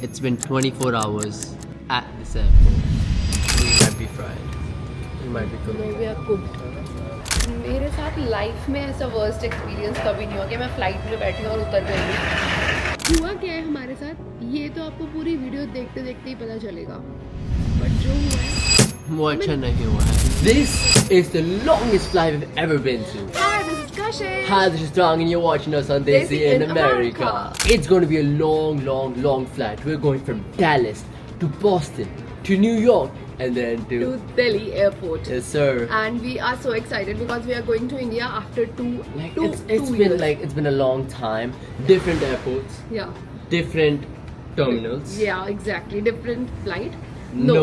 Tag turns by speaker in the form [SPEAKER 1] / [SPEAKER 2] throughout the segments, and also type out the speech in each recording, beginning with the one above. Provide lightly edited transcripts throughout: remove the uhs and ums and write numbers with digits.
[SPEAKER 1] It's been 24 hours at this airport. We might be fried. We might be cooked.
[SPEAKER 2] Maybe a cooked. मेरे साथ life में ऐसा worst experience कभी नहीं हुआ कि मैं फ्लाइट में बैठी हूँ और उतर गई। हुआ क्या है हमारे साथ ये तो आपको पूरी वीडियो देखते देखते ही पता चलेगा, बट जो हुआ है
[SPEAKER 1] वो अच्छा नहीं हुआ है. This is the longest flight we've ever been to.
[SPEAKER 2] Hi, this is Kashish.
[SPEAKER 1] Hi, this is Dong and you're watching us on Desi in America. It's going to be a long flight. We're going from Dallas to Boston to New York and then to
[SPEAKER 2] Delhi airport.
[SPEAKER 1] Yes, sir.
[SPEAKER 2] And we are so excited because we are going to India after two
[SPEAKER 1] It's been
[SPEAKER 2] years.
[SPEAKER 1] it's been a long time. Different airports,
[SPEAKER 2] Yeah.
[SPEAKER 1] different terminals.
[SPEAKER 2] Yeah, exactly. Different flight.
[SPEAKER 1] No,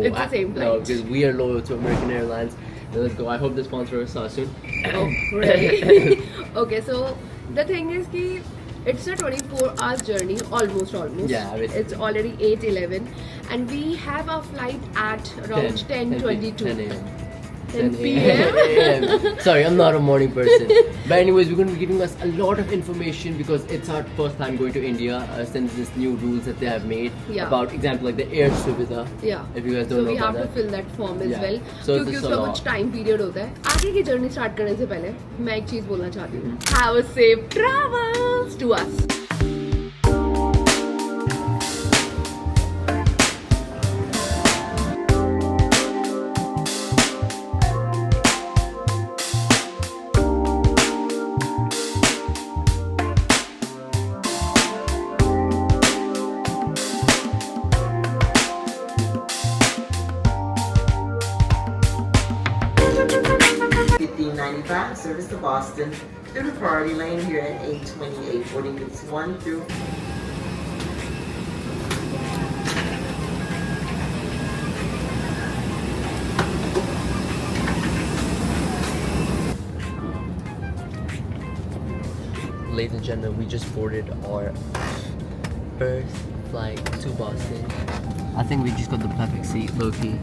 [SPEAKER 2] it's the same flight.
[SPEAKER 1] No, because we are loyal to American Airlines. Let's go. I hope they sponsor us soon.
[SPEAKER 2] Oh, really? Okay, so the thing is ki it's a 24 hours journey, almost.
[SPEAKER 1] Yeah,
[SPEAKER 2] it's already 8:11 and we have a flight at around 10:22.
[SPEAKER 1] 10 a.m.
[SPEAKER 2] 10 p.m.
[SPEAKER 1] Sorry, I'm not a morning person. But anyways, we're going to be giving us a lot of information because it's our first time going to India since this new rules that they have made about, example, like the air suvidha.
[SPEAKER 2] Yeah.
[SPEAKER 1] If you guys don't
[SPEAKER 2] so
[SPEAKER 1] know
[SPEAKER 2] we have
[SPEAKER 1] about
[SPEAKER 2] to fill that form as well.
[SPEAKER 1] So
[SPEAKER 2] क्योंकि उसका कुछ time period होता है. आगे की journey start करने से पहले मैं एक चीज बोलना चाहती हूँ. Have a safe travels to us.
[SPEAKER 3] Service to Boston through the priority lane here at 828, boarding groups 1 through.
[SPEAKER 1] Ladies and gentlemen, we just boarded our first flight to Boston. I think we just got the perfect seat, low-key.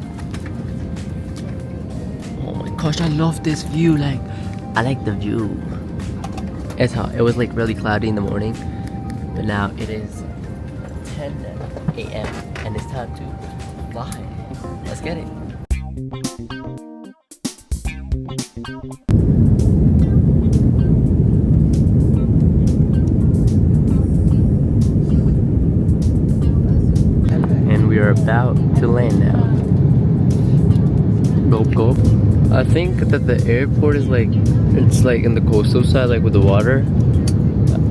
[SPEAKER 1] Oh my gosh, I love this view. I like the view. It's hot. It was like really cloudy in the morning, but now it is 10 a.m. and it's time to fly. Let's get it. And we are about to land now. Go. I think that the airport is it's like in the coastal side, like with the water.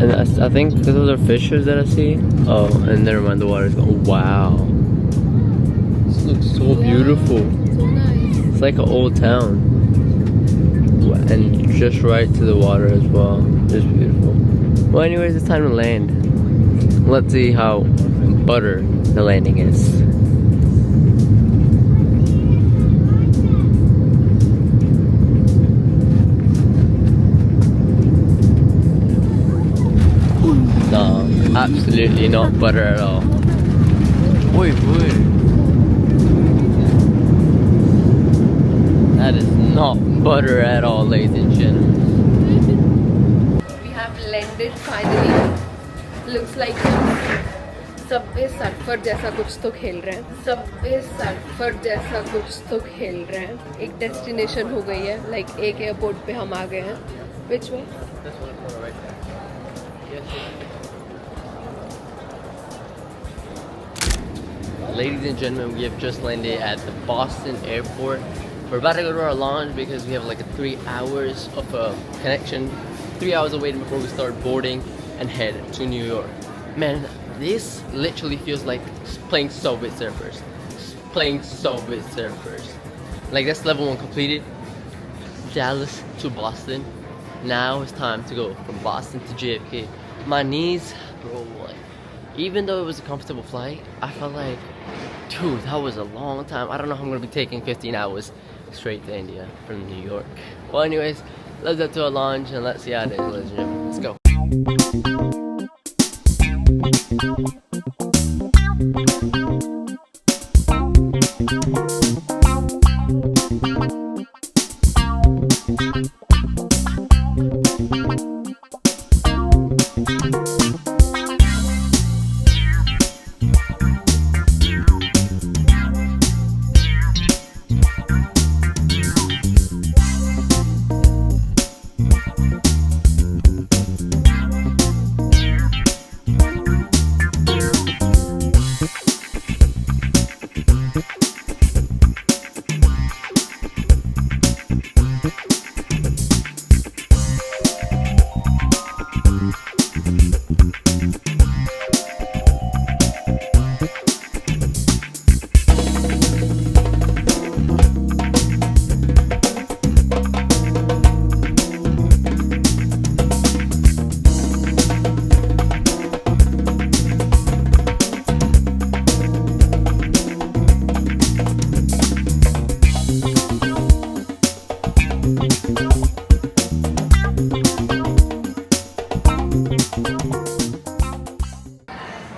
[SPEAKER 1] And I think those are fishers that I see. Oh, and never mind, the water's going. Wow. This looks so beautiful.
[SPEAKER 2] So nice.
[SPEAKER 1] It's like an old town. And just right to the water as well. It's beautiful. Well, anyways, it's time to land. Let's see how butter the landing is. No, absolutely not butter at all. Wait. That is not butter at all, ladies and gentlemen.
[SPEAKER 2] We have landed finally. Looks like Subway surfer जैसा कुछ तो खेल रहे हैं. Subway surfer जैसा कुछ तो खेल रहे हैं. एक डेस्टिनेशन हो गई है. लाइक एक एयरपोर्ट पे हम आ गए हैं. Which way?
[SPEAKER 1] That's one corner right there. Yes. Ladies and gentlemen, we have just landed at the Boston airport. We're about to go to our lounge because we have like 3 hours of connection. 3 hours of waiting before we start boarding and head to New York. Man, this literally feels like playing Subway Surfers. Playing Subway Surfers. Like that's level 1 completed. Dallas to Boston. Now it's time to go from Boston to JFK. My knees, bro, even though it was a comfortable flight, I felt like, dude, that was a long time. I don't know how I'm gonna be taking 15 hours straight to India from New York. Well, anyways, let's go to our lounge and let's see how it is, ladies and gentlemen. Let's go.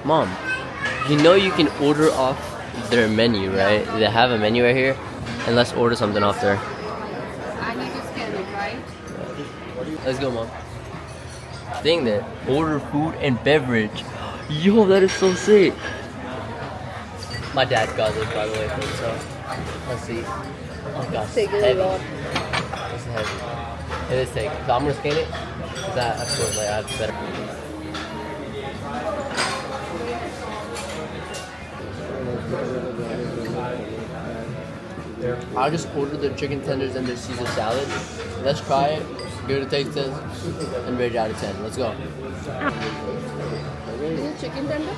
[SPEAKER 1] Mom, you know you can order off their menu, right? They have a menu right here, and let's order something off there.
[SPEAKER 2] I need to scan it, right?
[SPEAKER 1] Let's go, Mom. Thing there, order food and beverage. Yo, that is so sick. My dad got this, by the way, for himself. Let's see. Oh gosh,
[SPEAKER 2] It's taking a
[SPEAKER 1] heavy.
[SPEAKER 2] lot.
[SPEAKER 1] It's heavy. It is thick. So I'm gonna scan it. Cause that, of course, like I have better. I just ordered their chicken tenders and their Caesar salad. Let's try it. Give it a taste test and rate it out of 10. Let's go.
[SPEAKER 2] Is it chicken tender?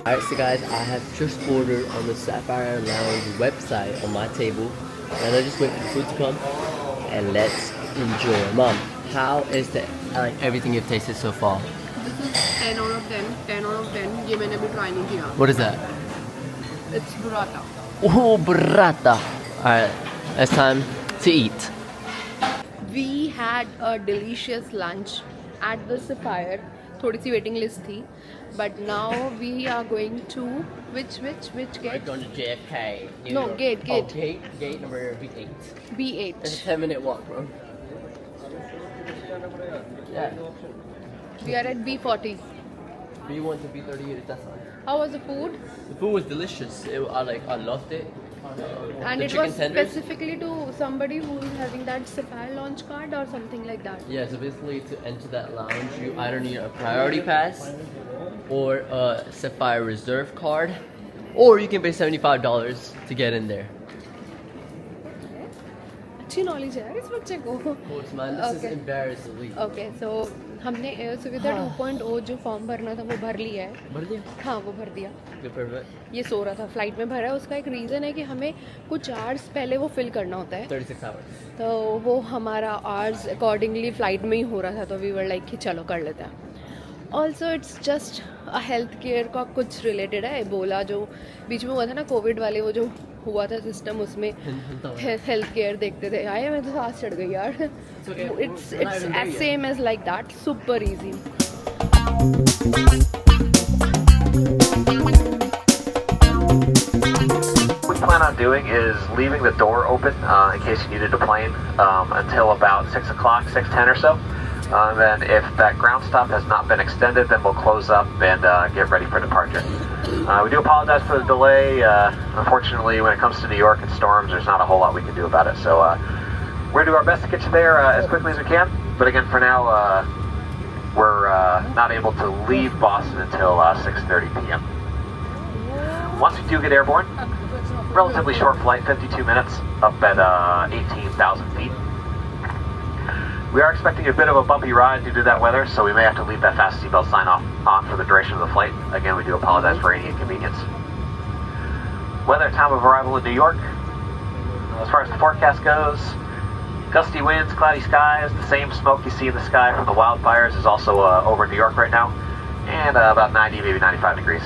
[SPEAKER 1] Alright, so guys, I have just ordered on the Sapphire Lounge website on my table. And I just wait for the food to come. And let's enjoy. Mom, how is the everything you've tasted so far?
[SPEAKER 2] This is 10 out of 10. 10 out of 10. ये मैंने भी try नहीं किया.
[SPEAKER 1] What is that?
[SPEAKER 2] It's burrata.
[SPEAKER 1] Oh, burrata. Alright, it's time to eat.
[SPEAKER 2] We had a delicious lunch at the Sapphire. थोड़ी सी waiting list थी. But now we are going to which
[SPEAKER 1] We're
[SPEAKER 2] gate?
[SPEAKER 1] going to JFK.
[SPEAKER 2] No, gate.
[SPEAKER 1] Oh, gate number B8.
[SPEAKER 2] B8.
[SPEAKER 1] It's a 10-minute walk, bro. Yeah.
[SPEAKER 2] We are at B40.
[SPEAKER 1] B1 to B38, that's fine.
[SPEAKER 2] How was the food?
[SPEAKER 1] The food was delicious. I loved it.
[SPEAKER 2] And
[SPEAKER 1] The
[SPEAKER 2] it
[SPEAKER 1] chicken
[SPEAKER 2] was
[SPEAKER 1] tenders?
[SPEAKER 2] specifically to somebody who is having that Sapphire launch card or something like that.
[SPEAKER 1] Yeah, so basically to enter that lounge, you either need a priority pass or a Sapphire Reserve card, or you can pay $75 to get in there.
[SPEAKER 2] अच्छी knowledge है यार इस बच्चे को.
[SPEAKER 1] Of course, man, this is
[SPEAKER 2] Okay.
[SPEAKER 1] embarrassingly.
[SPEAKER 2] Okay, so हमने air सुविधा 2.0 जो form भरना था वो भर लिया है.
[SPEAKER 1] भर दिया?
[SPEAKER 2] हाँ वो भर दिया.
[SPEAKER 1] Good, perfect.
[SPEAKER 2] ये सो रहा था फ्लाइट में भरा है. उसका एक रीज़न है कि हमें कुछ आवर्स पहले वो फिल करना होता है.
[SPEAKER 1] 36 hours.
[SPEAKER 2] तो वो हमारा आवर्स अकॉर्डिंगली फ़्लाइट में ही हो रहा था. तो वी वर लाइक कि चलो कर लेते हैं. Also it's just health care का कुछ रिलेटेड है. एबोला जो बीच में हुआ था ना कोविड वाले वो जो हुआ था सिस्टम उसमें हेल्थ केयर देखते थे. आए मैं तो सांस चढ़ गई यार.
[SPEAKER 1] okay.
[SPEAKER 2] It's
[SPEAKER 1] We're not even there
[SPEAKER 2] as
[SPEAKER 1] yet.
[SPEAKER 2] same as like that. Super easy.
[SPEAKER 4] What we plan on doing is leaving the door open in case you need to deplane until about 6 o'clock, 6:10 or so. Then if that ground stop has not been extended, then we'll close up and get ready for departure. We do apologize for the delay. Unfortunately, when it comes to New York and storms, there's not a whole lot we can do about it. So we're going to do our best to get you there as quickly as we can. But again, for now, we're not able to leave Boston until 6:30 p.m. Once we do get airborne, relatively short flight, 52 minutes, up at 18,000 feet. We are expecting a bit of a bumpy ride due to that weather, so we may have to leave that fast seatbelt sign on for the duration of the flight. Again, we do apologize for any inconvenience. Weather at time of arrival in New York. As far as the forecast goes, gusty winds, cloudy skies, the same smoke you see in the sky from the wildfires is also over New York right now, and about 90, maybe 95 degrees.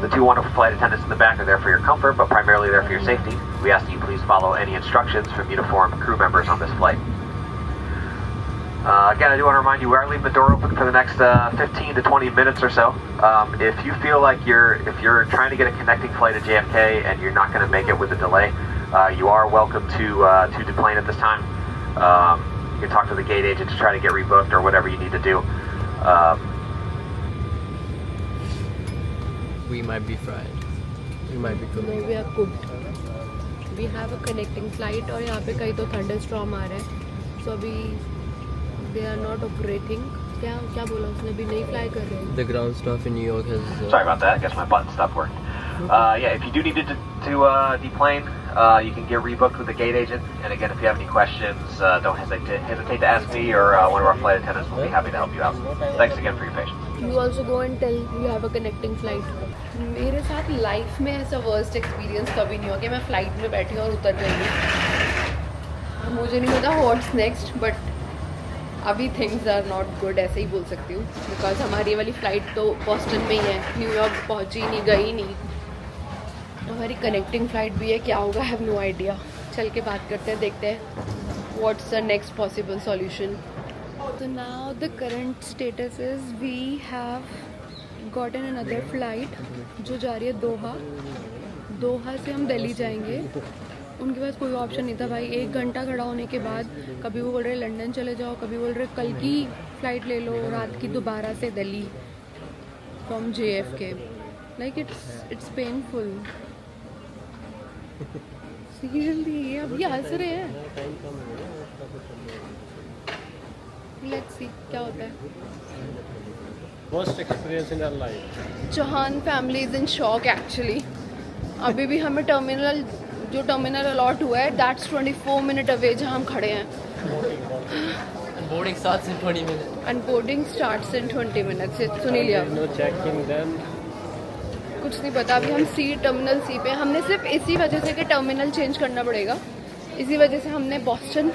[SPEAKER 4] The two wonderful flight attendants in the back are there for your comfort, but primarily there for your safety. We ask that you please follow any instructions from uniformed crew members on this flight. Again, I do want to remind you we are leaving the door open for the next 15 to 20 minutes or so. If you feel like if you're trying to get a connecting flight at JFK and you're not going to make it with a delay, you are welcome to deplane at this time. You can talk to the gate agent to try to get rebooked or whatever you need to do.
[SPEAKER 1] We might be fried. We might be cooked.
[SPEAKER 2] No, we are cooked. We have a connecting flight और यहाँ पे कहीं तो thunder storm आ रहा है, सो अभी they are not operating. क्या क्या बोला उसने, अभी नहीं फ्लाई कर रहे हैं.
[SPEAKER 1] The ground staff in New York has.
[SPEAKER 4] Sorry about that. I guess my button stopped working. Yeah, if you do need to deplane, you can get rebooked with the gate agent. And again, if you have any questions, don't hesitate to ask me or one of our flight attendants will be happy to help you out. Thanks again for your patience.
[SPEAKER 2] You also go and tell you have a connecting flight. मेरे साथ life में ऐसा worst experience कभी नहीं हुआ कि मैं flight में बैठी और उतर गई हूँ. मुझे नहीं पता व्हाट्स नेक्स्ट, बट अभी थिंग्स आर नॉट गुड, ऐसे ही बोल सकती हूँ. बिकॉज हमारी वाली फ़्लाइट तो बॉस्टन में ही है, न्यूयॉर्क पहुँची नहीं, गई नहीं. हमारी कनेक्टिंग फ़्लाइट भी है, क्या होगा हैव नो आइडिया. चल के बात करते हैं, देखते हैं what's the next possible solution. So now the current status is we have gotten another flight जो जा रही है दोहा. दोहा से हम दिल्ली जाएंगे. उनके पास कोई ऑप्शन नहीं था भाई. 1 घंटा खड़ा होने के बाद कभी वो बोल रहे लंदन चले जाओ, कभी बोल रहे कल की फ़्लाइट ले लो रात की दोबारा से Delhi from JFK. Like it's painful seriously. अब ये हंस रहे हैं. लेट्स सी क्या होता है.
[SPEAKER 5] Worst experience in our life.
[SPEAKER 2] Chauhan family is in shock actually. अभी भी हमें टर्मिनल अलॉट हुआ है दैट्स 24 मिनट अवे जहाँ हम खड़े हैं.
[SPEAKER 1] And boarding starts in 20 minutes.
[SPEAKER 2] And boarding starts in 20 minutes. सुनी लिया,
[SPEAKER 5] No checking them.
[SPEAKER 2] कुछ नहीं पता. अभी हम टर्मिनल सी पे. हमने सिर्फ इसी वजह से कि टर्मिनल चेंज करना पड़ेगा, इसी वजह से हमने बॉस्टन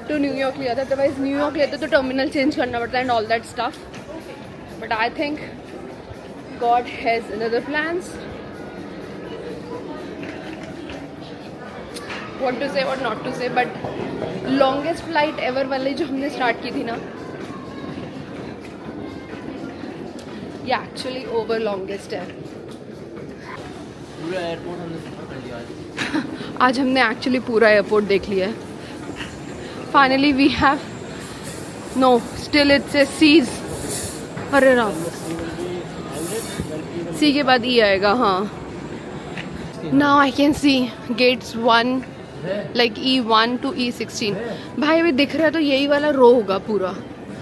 [SPEAKER 2] टू न्यूयॉर्क लिया था. अदरवाइज न्यूयॉर्क लेते तो टर्मिनल चेंज करना पड़ता है and all that stuff. But I think God has another plans. What to say what not to say, but longest flight ever वाली जो हमने स्टार्ट की थी ना, ये एक्चुअली ओवर लॉन्गेस्ट है.
[SPEAKER 1] पूरा एयरपोर्ट हमने सफर कर लिया आज.
[SPEAKER 2] आज हमने एक्चुअली पूरा एयरपोर्ट देख लिया है. Finally we have no still it's a C's. अरे राम, सी के बाद ई आएगा. हाँ, now I can see gates 1 like E1 to E16. भाई अभी दिख रहा है तो यही वाला रो होगा पूरा.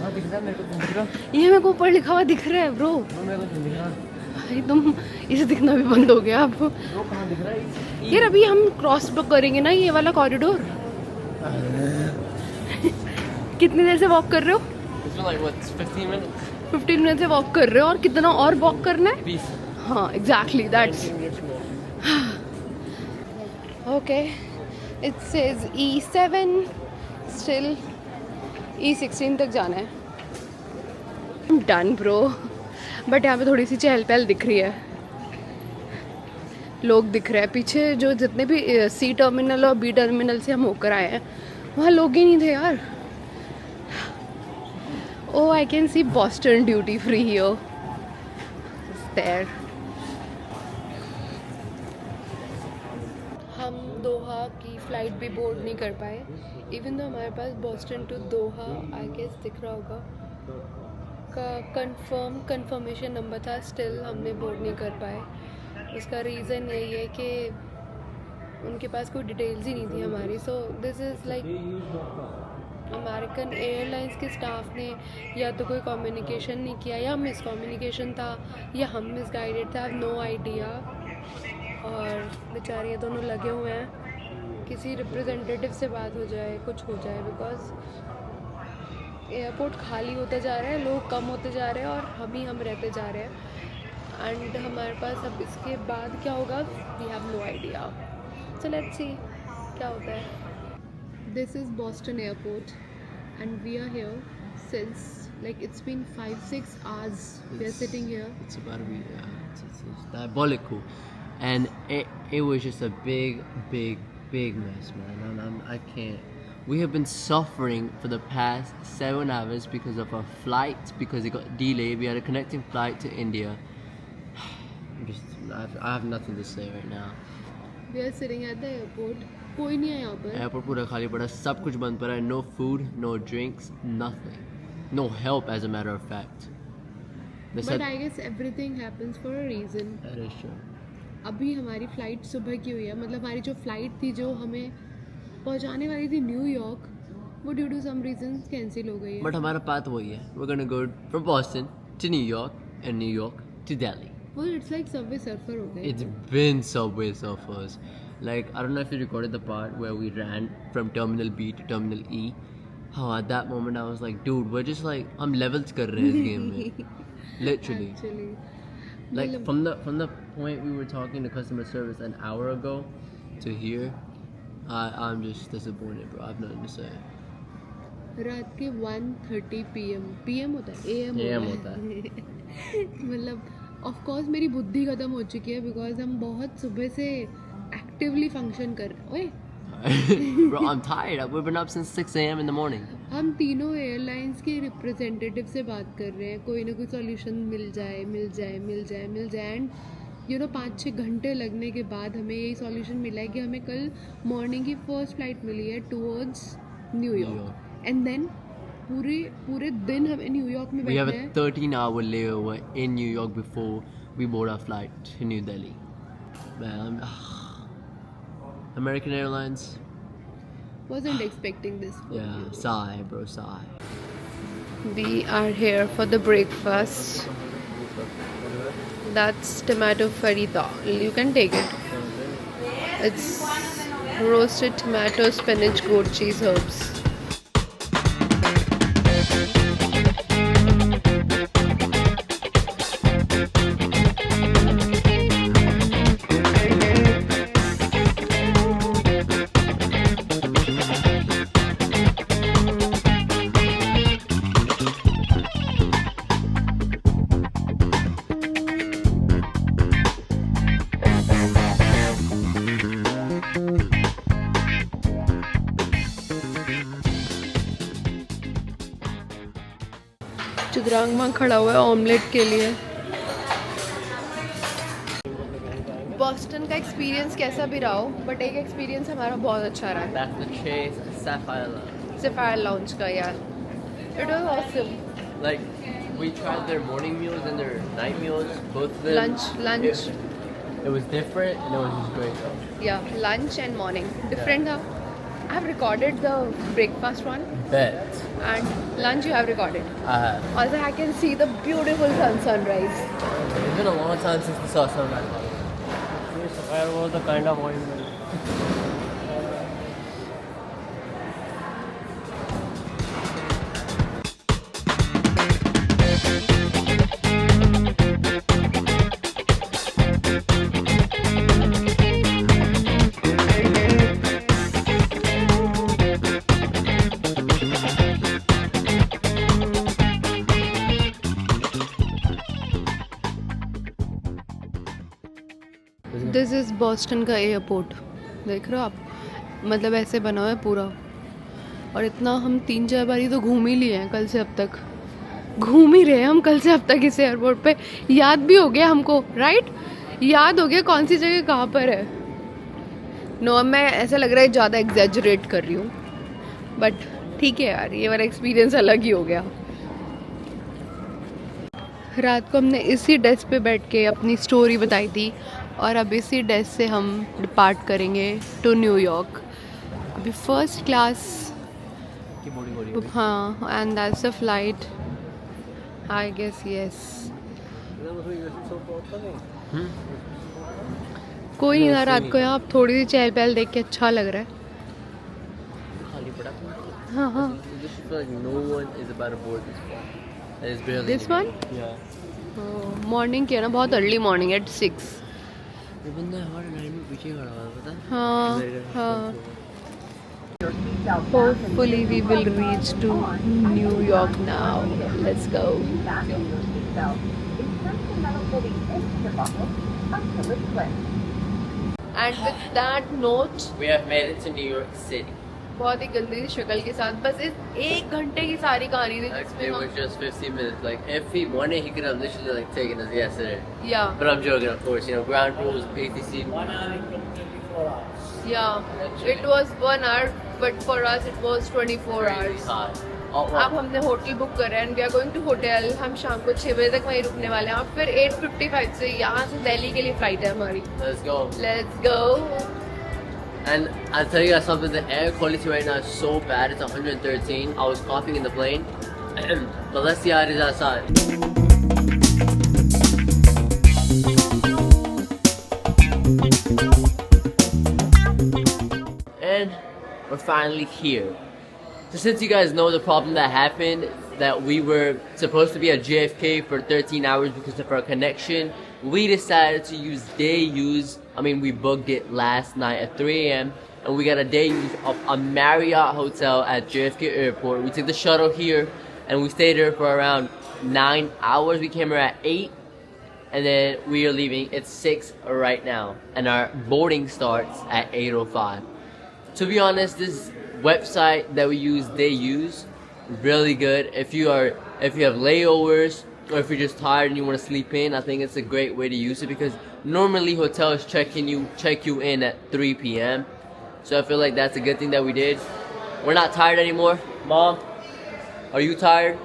[SPEAKER 1] हाँ दिख रहा है मेरे को. दिख रहा
[SPEAKER 2] ये मेरे को ऊपर लिखा हुआ दिख रहा है ब्रो.
[SPEAKER 1] मेरे को दिख रहा.
[SPEAKER 2] भाई तुम इसे दिखना भी बंद हो गया अब.
[SPEAKER 1] वो कहाँ दिख रहा है?
[SPEAKER 2] यार अभी हम क्रॉस करेंगे ना ये वाला कॉरिडोर. कितनी देर से वॉक कर रहे हो?
[SPEAKER 1] It's been like what, 15 minutes?
[SPEAKER 2] 15 minute से वॉक कर रहे हो और कितना और वॉक करना है?
[SPEAKER 1] 20.
[SPEAKER 2] हाँ exactly that's. Okay it says E7, still E16 तक जाना है. Done bro. बट यहाँ पे थोड़ी सी चहल पहल दिख रही है, लोग दिख रहे हैं पीछे. जो जितने भी C टर्मिनल और B टर्मिनल से हम होकर आए हैं वहाँ लोग ही नहीं थे यार. Oh, I can see Boston duty free here. It's there. हम दोहा की फ़्लाइट भी बोर्ड नहीं कर पाए. इवन तो हमारे पास Boston to Doha I guess दिख रहा होगा का कंफर्मेशन नंबर था, स्टिल हमने बोर्ड नहीं कर पाए. उसका रीज़न यही है कि उनके पास कोई डिटेल्स ही नहीं थी हमारी. So this is like American airlines के स्टाफ ने या तो कोई कम्युनिकेशन नहीं किया, या मिसकम्युनिकेशन था, या हम मिसगाइडेड थे. I have no idea. और बेचारे ये दोनों लगे हुए हैं, किसी रिप्रेजेंटेटिव से बात हो जाए, कुछ हो जाए. बिकॉज एयरपोर्ट खाली होता जा रहा है, लोग कम होते जा रहे हैं और हम रहते जा रहे हैं. एंड हमारे पास अब इसके बाद क्या होगा we have no idea. So let's see क्या होता है. This is Boston Airport and we are here since like it's been 5-6 hours. We are sitting here.
[SPEAKER 1] It's about to be it's diabolical, and it was just a big mess, man. I can't. We have been suffering for the past 7 hours because of our flight, because it got delayed. We had a connecting flight to India. I have nothing to say right now.
[SPEAKER 2] We are sitting at the airport. कोई नहीं है यहाँ पर.
[SPEAKER 1] Airport पूरा खाली पड़ा, सब कुछ बंद पड़ा है. No food, no drinks, nothing. No help as a matter of fact.
[SPEAKER 2] But I guess everything happens for a reason.
[SPEAKER 1] That is true.
[SPEAKER 2] अभी हमारी फ़्लाइट सुबह की हुई है, मतलब हमारी जो फ़्लाइट थी जो हमें पहुंचाने वाली थी न्यूयॉर्क, वो due to some reasons cancel हो गई है.
[SPEAKER 1] बट हमारा पाथ वही है. We're gonna go from Boston to New York and New York to Delhi.
[SPEAKER 2] वो इट्स लाइक सबवे सर्फर हो गए.
[SPEAKER 1] It's been Subway Surfers. Like, I don't know if you recorded the part where we ran from Terminal B to Terminal E. How at that moment I was like, dude, we're just like, हम levels कर रहे हैं इस game में. Literally.
[SPEAKER 2] Actually.
[SPEAKER 1] Like from the point we were talking to customer service an hour ago to here, I'm just disappointed, bro. I have nothing to say.
[SPEAKER 2] रात के 1:30 PM होता है, AM
[SPEAKER 1] होता है.
[SPEAKER 2] मतलब ऑफ कोर्स मेरी बुद्धि खत्म हो चुकी है बिकॉज हम बहुत सुबह से एक्टिवली फंक्शन कर रहे हैं.
[SPEAKER 1] Bro, I'm tired. We've been up since 6 a.m. in the morning.
[SPEAKER 2] हम तीनों एयरलाइंस के रिप्रेजेंटेटिव से बात कर रहे हैं, कोई ना कोई सॉल्यूशन मिल जाए एंड यू नो 5-6 घंटे लगने के बाद हमें यही सॉल्यूशन मिला है कि हमें कल मॉर्निंग की फर्स्ट फ्लाइट मिली है टूवर्ड्स न्यूयॉर्क एंड देन पूरे दिन हमें न्यूयॉर्क में
[SPEAKER 1] We have
[SPEAKER 2] बैठना
[SPEAKER 1] a
[SPEAKER 2] है.
[SPEAKER 1] 13-hour layover in New York before we board our flight to New Delhi. Man, American Airlines.
[SPEAKER 2] Wasn't expecting this.
[SPEAKER 1] Yeah, sigh, bro, sigh.
[SPEAKER 2] We are here for the breakfast. That's tomato farita. You can take it. It's roasted tomato, spinach, goat cheese, herbs. चित्रांगमा खड़ा हुआ है omelette के लिए. Boston का experience कैसा भी रहा हो बट एक एक्सपीरियंस हमारा बहुत अच्छा रहा है.
[SPEAKER 1] That's the Chase Sapphire Lounge.
[SPEAKER 2] Sapphire lounge का यार. It was awesome.
[SPEAKER 1] Like, we tried their morning meals and their night meals, both of them.
[SPEAKER 2] Lunch.
[SPEAKER 1] It was different and it was just great though.
[SPEAKER 2] या lunch and morning different था. I have recorded the breakfast one
[SPEAKER 1] Bet.
[SPEAKER 2] and lunch you have recorded.
[SPEAKER 1] I have.
[SPEAKER 2] Also I can see the beautiful sunrise.
[SPEAKER 1] It's been a long time since we saw sunrise.
[SPEAKER 5] Sapphire was the kind of ointment.
[SPEAKER 2] This is Boston का airport. देख रहे हो आप, मतलब ऐसे बना हुआ है पूरा. और इतना हम 3-4 बार ही तो घूम ही लिए हैं कल से अब तक. घूम ही रहे हैं हम कल से अब तक इस एयरपोर्ट पे. याद भी हो गया हमको, राइट? याद हो गया कौन सी जगह कहाँ पर है. नो, मैं ऐसा लग रहा है ज़्यादा एग्जैजरेट कर रही हूँ बट ठीक है यार, ये वाला एक्सपीरियंस अलग ही हो गया. रात को हमने इसी डेस्क पे बैठ के अपनी स्टोरी बताई थी और अब इसी डेस्क से हम डिपार्ट करेंगे टू न्यूयॉर्क. अभी फर्स्ट क्लास. हाँ, and that's the flight I guess. Yes, कोई नहीं था रात को यहाँ. अब थोड़ी सी चहल पहल देख के अच्छा लग रहा है. हाँ हाँ. दिस वन मॉर्निंग की है ना, बहुत अर्ली मॉर्निंग एट 6.
[SPEAKER 1] ये बंदा हमारे लाइन में पीछे खड़ा हुआ है, पता है?
[SPEAKER 2] हाँ हाँ. Hopefully we will reach to New York now. Let's go. And with that note,
[SPEAKER 1] We have made it to New York City.
[SPEAKER 2] बहुत ही गंदी शक्ल के साथ बस इस 1 घंटे की सारी कहानी थी
[SPEAKER 1] Like,
[SPEAKER 2] जिसमें
[SPEAKER 1] it
[SPEAKER 2] हम.
[SPEAKER 1] was just 15 minutes. Like, if he wanted, he could have literally like taken us yesterday.
[SPEAKER 2] Yeah,
[SPEAKER 1] But I'm joking, of course. You know, ground rules, ATC.
[SPEAKER 2] yeah. It was 1 hour, but for us it was 24 hours.
[SPEAKER 1] Hot.
[SPEAKER 2] अब हमने hotel book करा है and we are going to hotel. हम शाम को 6 बजे तक वहीं रुकने वाले हैं और फिर 8:55 से यहाँ से दिल्ली के लिए फ्लाइट है हमारी. Let's go.
[SPEAKER 1] And I'll tell you guys something, the air quality right now is so bad, it's 113. I was coughing in the plane. But let's see how it is outside. And we're finally here. So since you guys know the problem that happened, that we were supposed to be at JFK for 13 hours because of our connection, we decided to use day use. I mean, we booked it last night at 3 a.m. and we got a day use of a Marriott hotel at JFK Airport. We took the shuttle here and we stayed there for around 9 hours. We came here at 8 and then we are leaving. It's 6 right now and our boarding starts at 8:05. To be honest, this website that we use, Day Use, really good. If you have layovers or if you're just tired and you want to sleep in, I think it's a great way to use it because normally hotels check you in at 3 p.m. So I feel like that's a good thing that we did. We're not tired anymore. Mom, are you tired?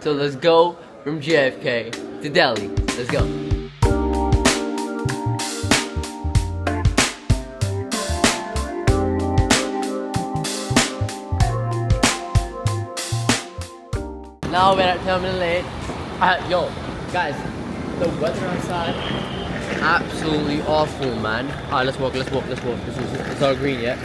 [SPEAKER 1] So let's go from JFK to Delhi. Let's go. Now we're at Terminal 8. Yo, guys, the weather outside absolutely awful, man. Alright, let's walk. It's all green yet.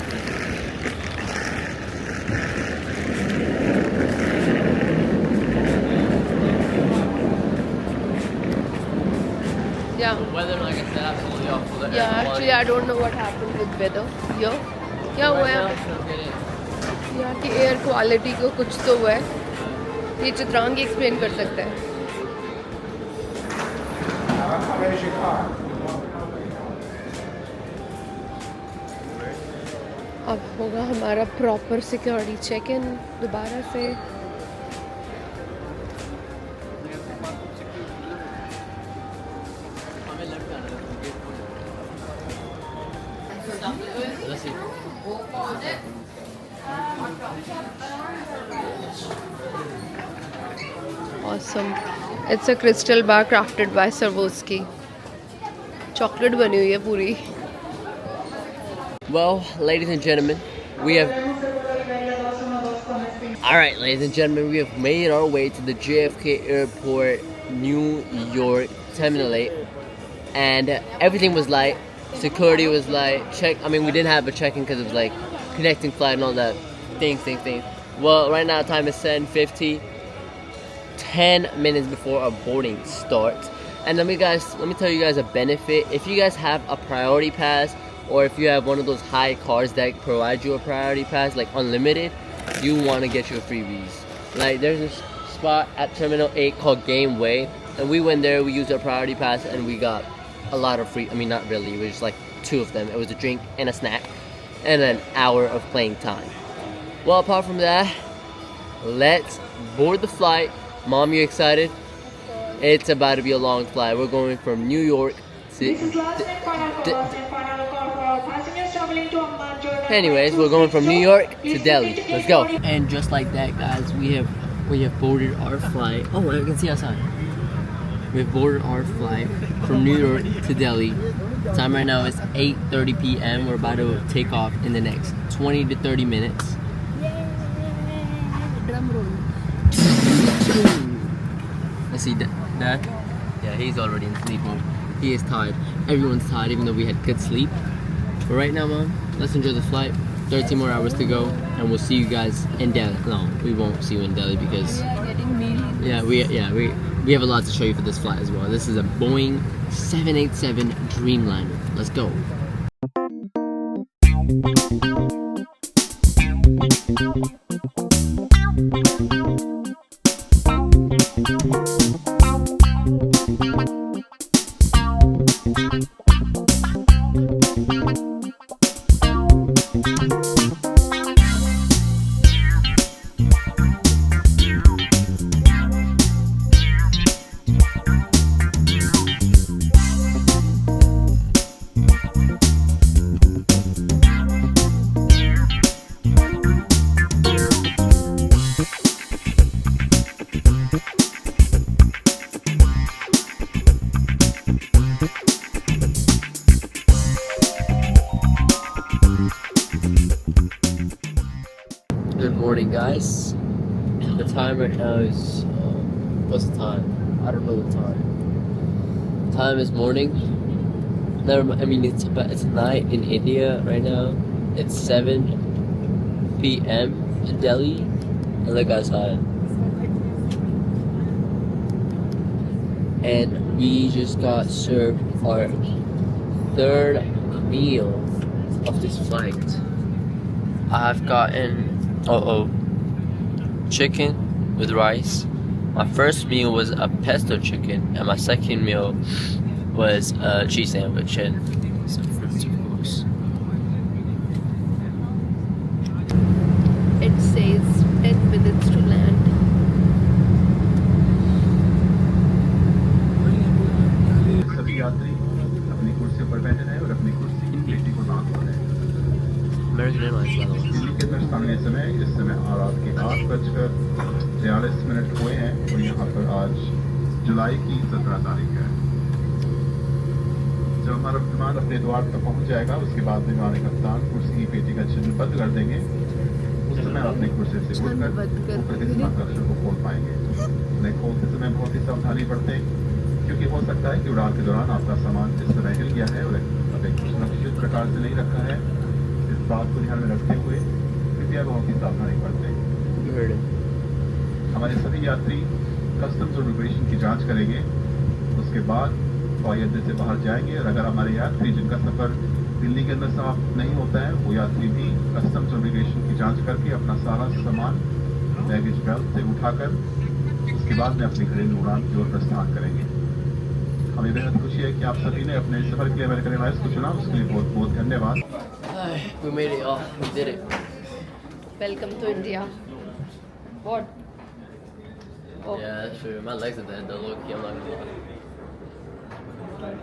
[SPEAKER 2] Yeah.
[SPEAKER 1] The weather, like I said, absolutely awful. The
[SPEAKER 2] Yeah,
[SPEAKER 1] air quality.
[SPEAKER 2] actually I don't know what happened with weather. Yo, क्या हुआ
[SPEAKER 1] Right now,
[SPEAKER 2] है?
[SPEAKER 1] it's not good.
[SPEAKER 2] यहाँ की air quality को कुछ तो हुआ है. ये चित्रांग एक्सप्लेन कर सकता है. अब होगा हमारा प्रॉपर सिक्योरिटी चेक इन दोबारा से.
[SPEAKER 1] Let's see.
[SPEAKER 2] Awesome. It's a crystal bar crafted by Swarovski. Chocolate बनी हुई है पूरी.
[SPEAKER 1] Well, ladies and gentlemen, we have. Alright, ladies and gentlemen, we have made our way to the JFK Airport, New York, Terminal 8. And everything was light. Security was light. We didn't have a check-in because it was like connecting flight and all that. Things. Well, right now, time is 10:50. 10 minutes before our boarding starts. And let me tell you guys a benefit. If you guys have a priority pass, or if you have one of those high cars that provide you a priority pass, like unlimited, you want to get your freebies. Like there's this spot at Terminal 8 called Gameway, and we went there, we used our priority pass, and we got a lot of free, not really, it was just like 2 of them. It was a drink and a snack, and an hour of playing time. Well, apart from that, let's board the flight. Mom, you excited? It's about to be a long flight. We're going from New York to... Anyways, we're going from New York to Delhi. Let's go. And just like that, guys, we have boarded our flight. Oh, I can see outside. We have boarded our flight from New York to Delhi. Time right now is 8:30 p.m. We're about to take off in the next 20 to 30 minutes. Drum roll. Let's see that. Yeah, he's already in sleep mode. He is tired. Everyone's tired, even though we had good sleep. But right now, Mom, let's enjoy the flight. 13 more hours to go, and we'll see you guys in Delhi. No, we won't see you in Delhi because we have a lot to show you for this flight as well. This is a Boeing 787 Dreamliner. Let's go. Good morning, guys. The time right now is what's the time? I don't know the time. Time is morning. It's night in India right now. It's 7 p.m. in Delhi. And look outside. And we just got served our third meal of this flight. I've gotten chicken with rice. My first meal was a pesto chicken, and my second meal was a cheese sandwich and some fruits, of course.
[SPEAKER 2] It says 10 minutes to land.
[SPEAKER 6] सभी यात्री अपनी कुर्सी पर बैठे रहे और अपनी कुर्सी की पेटी को ना खोलें।
[SPEAKER 1] American Airlines, by the way.
[SPEAKER 6] Delhi के अंदर स्थानीय समय इस समय रात के 8:43 हुए हैं और यहाँ पर आज जुलाई की 17 तारीख है। जब हमारा विमान अपने द्वार तक पहुँच जाएगा उसके बाद विमान कप्तान कुर्सी की पेटी का चिन्ह बंद कर देंगे। उस समय अपनी कुर्सी से उठकर ऊपर के समाकर्षण को खोल पाएंगे। उन्हें खोलते समय बहुत ही सावधानी बरतें क्योंकि हो सकता है कि उड़ान के दौरान आपका सामान इस तरह हिल गया है और एक सुरक्षित प्रकार से नहीं रखा है। इस बात को ध्यान में रखते हुए कृपया बहुत ही सावधानी बरतें।
[SPEAKER 1] You heard it.
[SPEAKER 6] हमारे सभी यात्री कस्टम्स और इमिग्रेशन की जांच करेंगे। उसके बाद हवाई अड्डे से बाहर जाएंगे और अगर हमारे यात्री जिनका सफ़र दिल्ली के अंदर समाप्त नहीं होता है वो यात्री भी कस्टम्स और इमिग्रेशन की जांच करके अपना सारा सामान बैगेज बेल्ट से उठाकर उसके बाद में अपनी घरेलू उड़ान की ओर प्रस्थान करेंगे। हमें बेहद खुशी है कि आप सभी ने अपने सफ़र के लिए अमेरिकन एयरलाइंस को चुना, उसके लिए बहुत बहुत धन्यवाद।
[SPEAKER 1] We made it, y'all. We did it.
[SPEAKER 2] Welcome to India. What? Oh.
[SPEAKER 1] Yeah, that's true. My legs are dead though, low key, I'm not gonna lie.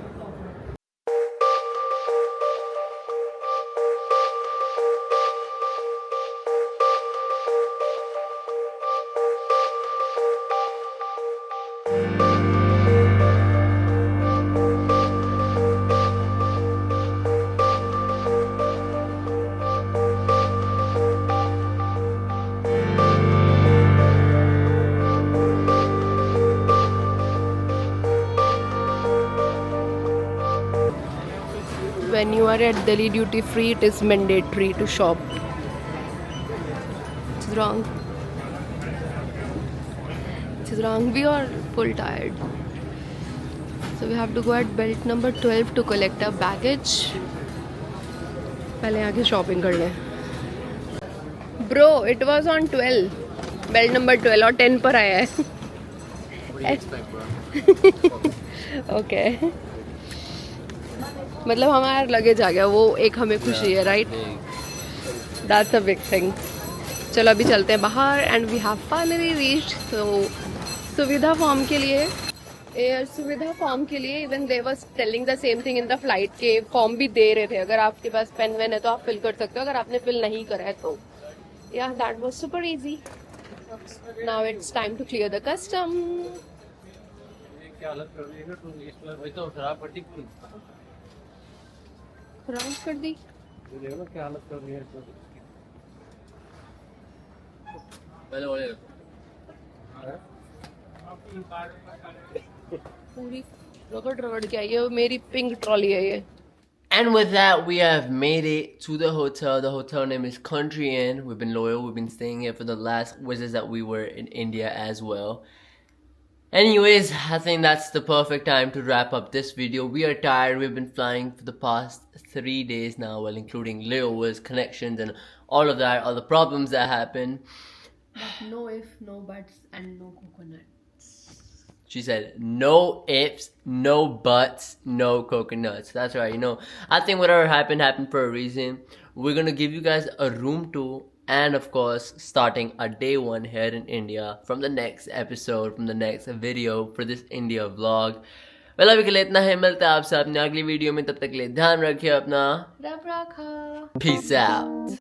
[SPEAKER 2] When you are at Delhi duty free, it is mandatory to shop. It's wrong. It's wrong. We are full tired. So we have to go at belt number 12 to collect our baggage. पहले आके shopping कर लें. Bro, it was on 12. Belt number 12 और 10 पर आया है.
[SPEAKER 1] What do you expect, bro?
[SPEAKER 2] Okay. मतलब हमारा लगेज आ गया, वो एक हमें खुशी है, right? That's a big thing. चलो अभी चलते हैं बाहर and we have finally reached. तो सुविधा फॉर्म के लिए, एयर सुविधा फॉर्म के लिए even they was telling the same thing in the flight के फॉर्म भी दे रहे थे. अगर आपके पास पेन वेन है तो आप फिल कर सकते हो, अगर आपने फिल नहीं करा है तो या that was super easy. Now it's time to clear the custom.
[SPEAKER 5] क्या हालत कर रही है ना, तो इस पर वही तो खराब पट्टी
[SPEAKER 2] खराब कर दी.
[SPEAKER 5] देखो ना क्या हालत कर रही है इस पर.
[SPEAKER 1] पहले वाले
[SPEAKER 2] पूरी रगड़ के आई है. मेरी पिंक ट्रॉली है ये.
[SPEAKER 1] And with that, we have made it to the hotel. The hotel name is Country Inn. We've been loyal. We've been staying here for the last visits that we were in India as well. Anyways, I think that's the perfect time to wrap up this video. We are tired. We've been flying for the past 3 days now, well, including layovers, connections, and all of that, all the problems that happen.
[SPEAKER 2] No if, no buts, and no coconuts.
[SPEAKER 1] She said, no ifs, no buts, no coconuts. That's right. You know, I think whatever happened, happened for a reason. We're going to give you guys a room tour and, of course, starting our day one here in India from the next episode, from the next video for this India vlog. Well, अभी के लिए इतना ही. मिलता है आपसे अपने अगली video में. तब तक के लिए ध्यान रखिए अपना.
[SPEAKER 2] रब रखा.
[SPEAKER 1] Peace out.